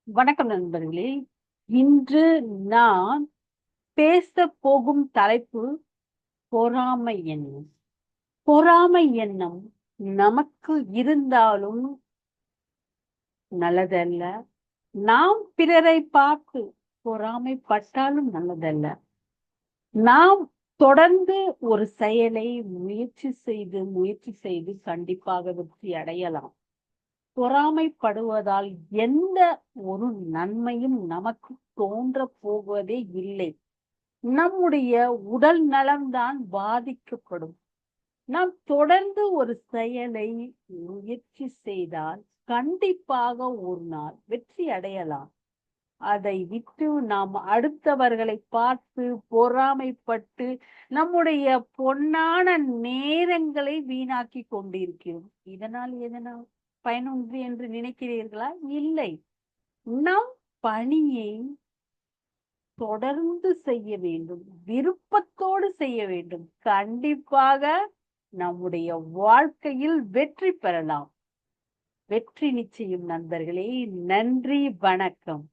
வணக்கம் நண்பர்களே. இன்று நான் பேச போகும் தலைப்பு பொறாமை எண்ணம். பொறாமை எண்ணம் நமக்கு இருந்தாலும் நல்லதல்ல. நாம் பிறரை பார்த்து பொறாமைப்பட்டாலும் நல்லதல்ல. நாம் தொடர்ந்து ஒரு செயலை முயற்சி செய்து கண்டிப்பாக வெற்றி அடையலாம். பொறாமைப்படுவதால் எந்த ஒரு நன்மையும் நமக்கு தோன்றப் போவதே இல்லை. நம்முடைய உடல் நலம்தான் பாதிக்கப்படும். நாம் தொடர்ந்து ஒரு செயலை முயற்சி செய்தால் கண்டிப்பாக ஒரு நாள் வெற்றி அடையலாம். அதை விட்டு நாம் அடுத்தவர்களை பார்த்து பொறாமைப்பட்டு நம்முடைய பொன்னான நேரங்களை வீணாக்கி கொண்டிருக்கிறோம். எதனால் பயனுண்டு என்று நினைக்கிறீர்களா? இல்லை. நம் பணியை தொடர்ந்து செய்ய வேண்டும், விருப்பத்தோடு செய்ய வேண்டும். கண்டிப்பாக நம்முடைய வாழ்க்கையில் வெற்றி பெறலாம். வெற்றி நிச்சயம் நண்பர்களே. நன்றி, வணக்கம்.